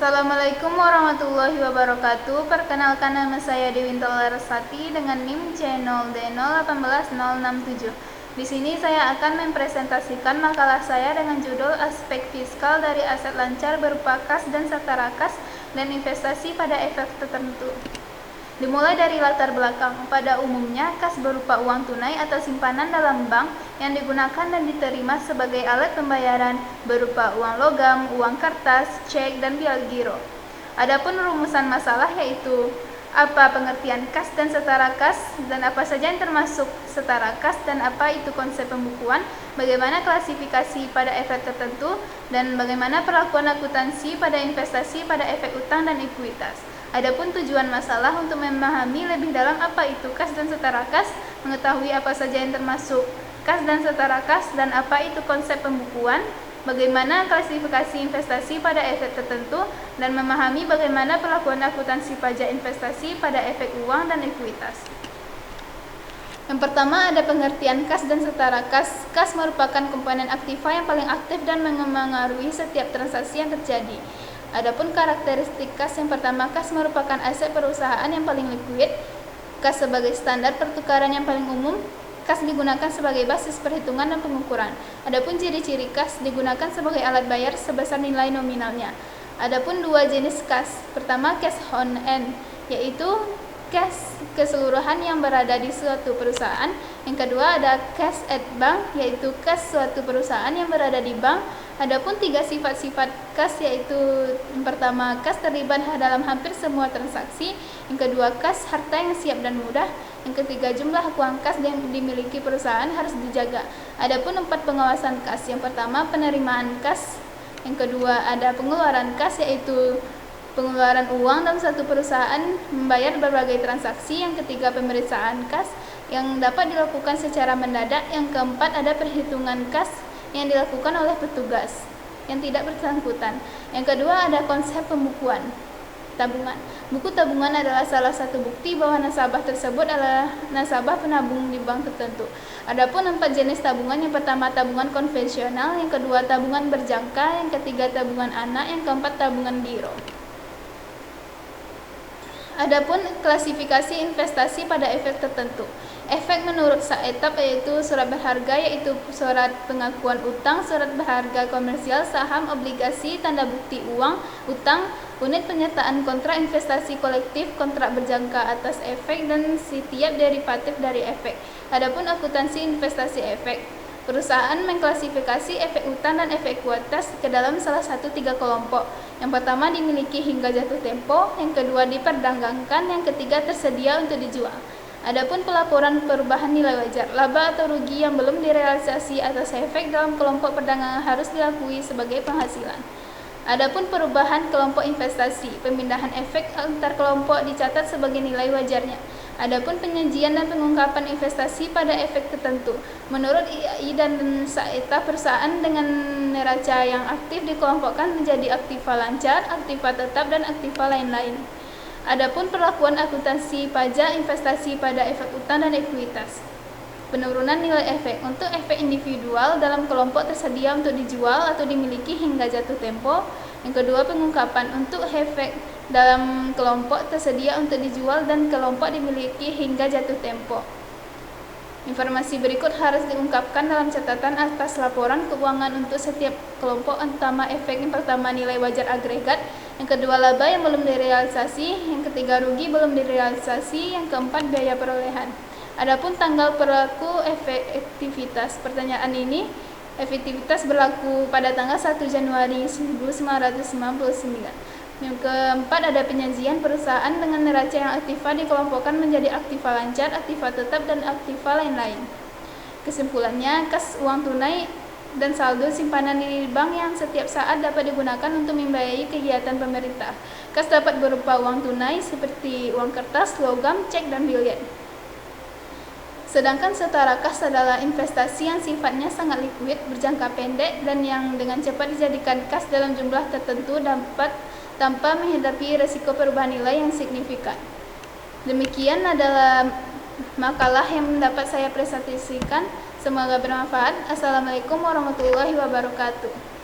Assalamualaikum warahmatullahi wabarakatuh. Perkenalkan, nama saya Dewinta Larasati dengan NIM C0D018067. Di sini saya akan mempresentasikan makalah saya dengan judul Aspek Fiskal dari Aset Lancar berupa kas dan setara kas dan investasi pada efek tertentu. Dimulai dari latar belakang. Pada umumnya, kas berupa uang tunai atau simpanan dalam bank yang digunakan dan diterima sebagai alat pembayaran berupa uang logam, uang kertas, cek, dan biaya giro. Adapun rumusan masalah yaitu apa pengertian kas dan setara kas, dan apa saja yang termasuk setara kas, dan apa itu konsep pembukuan, bagaimana klasifikasi pada efek tertentu, dan bagaimana perlakuan akuntansi pada investasi pada efek utang dan ekuitas. Adapun tujuan masalah untuk memahami lebih dalam apa itu kas dan setara kas, mengetahui apa saja yang termasuk kas dan setara kas, dan apa itu konsep pembukuan, bagaimana klasifikasi investasi pada efek tertentu, dan memahami bagaimana perlakuan akuntansi pajak investasi pada efek uang dan ekuitas. Yang pertama, ada pengertian kas dan setara kas. Kas merupakan komponen aktiva yang paling aktif dan memengaruhi setiap transaksi yang terjadi. Adapun karakteristik kas, yang pertama, kas merupakan aset perusahaan yang paling likuid. Kas sebagai standar pertukaran yang paling umum. Kas digunakan sebagai basis perhitungan dan pengukuran. Adapun ciri-ciri kas, digunakan sebagai alat bayar sebesar nilai nominalnya. Adapun dua jenis kas. Pertama, cash on hand, yaitu cash keseluruhan yang berada di suatu perusahaan. Yang kedua, ada cash at bank, yaitu cash suatu perusahaan yang berada di bank. Adapun tiga sifat-sifat kas, yaitu yang pertama, kas terlibat dalam hampir semua transaksi. Yang kedua, kas harta yang siap dan mudah. Yang ketiga, jumlah uang kas yang dimiliki perusahaan harus dijaga. Adapun empat pengawasan kas. Yang pertama, penerimaan kas. Yang kedua, ada pengeluaran kas, yaitu pengeluaran uang dalam satu perusahaan membayar berbagai transaksi. Yang ketiga, pemeriksaan kas yang dapat dilakukan secara mendadak. Yang keempat, ada perhitungan kas yang dilakukan oleh petugas yang tidak bersangkutan. Yang kedua, ada konsep pembukuan tabungan. Buku tabungan adalah salah satu bukti bahwa nasabah tersebut adalah nasabah penabung di bank tertentu. Adapun empat jenis tabungan. Yang pertama, tabungan konvensional. Yang kedua, tabungan berjangka. Yang ketiga, tabungan anak. Yang keempat, tabungan giro. Adapun klasifikasi investasi pada efek tertentu. Efek menurut etap, yaitu surat berharga, yaitu surat pengakuan utang, surat berharga komersial, saham, obligasi, tanda bukti uang, utang, unit penyertaan kontrak investasi kolektif, kontrak berjangka atas efek, dan setiap derivatif dari efek. Adapun akuntansi investasi efek. Perusahaan mengklasifikasi efek utang dan efek ekuitas ke dalam salah satu tiga kelompok. Yang pertama, dimiliki hingga jatuh tempo. Yang kedua, diperdagangkan. Yang ketiga, tersedia untuk dijual. Adapun pelaporan perubahan nilai wajar, laba atau rugi yang belum direalisasi atas efek dalam kelompok perdagangan harus diakui sebagai penghasilan. Adapun perubahan kelompok investasi, pemindahan efek antar kelompok dicatat sebagai nilai wajarnya. Adapun penyajian dan pengungkapan investasi pada efek tertentu, menurut IAI dan Saeta, perusahaan dengan neraca yang aktif dikelompokkan menjadi aktiva lancar, aktiva tetap, dan aktiva lain-lain. Adapun perlakuan akuntansi pajak investasi pada efek utang dan ekuitas. Penurunan nilai efek. Untuk efek individual dalam kelompok tersedia untuk dijual atau dimiliki hingga jatuh tempo. Yang kedua, pengungkapan. Untuk efek dalam kelompok tersedia untuk dijual dan kelompok dimiliki hingga jatuh tempo. Informasi berikut harus diungkapkan dalam catatan atas laporan keuangan untuk setiap kelompok. Utama efek, yang pertama, nilai wajar agregat. Yang kedua, laba yang belum direalisasi. Yang ketiga, rugi belum direalisasi. Yang keempat, biaya perolehan. Adapun tanggal berlaku efektivitas. Pertanyaan ini, efektivitas berlaku pada tanggal 1 Januari 1999. Yang keempat, ada penyajian. Perusahaan dengan neraca yang aktiva dikelompokkan menjadi aktiva lancar, aktiva tetap, dan aktiva lain-lain. Kesimpulannya, kas uang tunai dan saldo simpanan di bank yang setiap saat dapat digunakan untuk membiayai kegiatan pemerintah. Kas dapat berupa uang tunai seperti uang kertas, logam, cek, dan biliet. Sedangkan setara kas adalah investasi yang sifatnya sangat likuid, berjangka pendek, dan yang dengan cepat dijadikan kas dalam jumlah tertentu dapat tanpa menghadapi resiko perubahan nilai yang signifikan. Demikian adalah makalah yang dapat saya presentasikan. Semoga bermanfaat. Assalamualaikum warahmatullahi wabarakatuh.